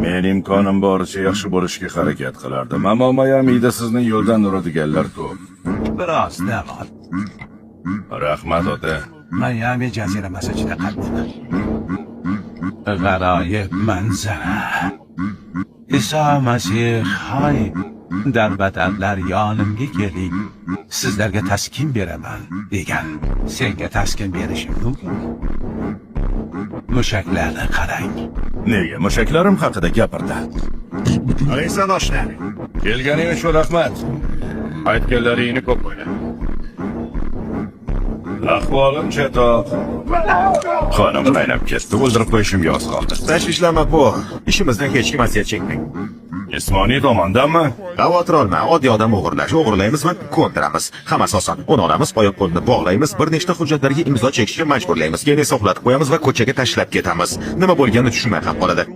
Men imkonim boricha yaxshi bo'lishga harakat qilardim. Ammo Mayamida sizni yo'ldan uradiganlar ko'p. Biroz dam ol. Rahmat ota. Mayami jaziramasi juda qattiq. G'aroyib manzara. Iso Masih, hay, darbadarlar yonimga keling. Sizlarga taskin beraman degan. Senga taskin berishim mumkin. Mushaklarni qarang. Nega mushaklarim haqida gapirdi? Alaysan oshna. Kelganing uchun rahmat. Aytganlaringni ko'p o'yla. Ahvolim chatoq. Xonim qaynab ketdi, o'ldirib qo'yishimga oz qoldi. Tashvishlanma bu. Ishimizdan hech kim asiyat chekmang. Jismoniy tomondanmi? Xavotir olma, oddiy odam o'g'irlaymiz va ko'ndiramiz. Hammasi oson. Uni olamiz, oyoq qo'lini bog'laymiz, bir nechta hujjatlarga imzo chekishga majburlaymiz. Keyin esa uxlatib qo'yamiz va ko'chaga tashlab ketamiz. Nima bo'lganini tushunmay ham qoladi.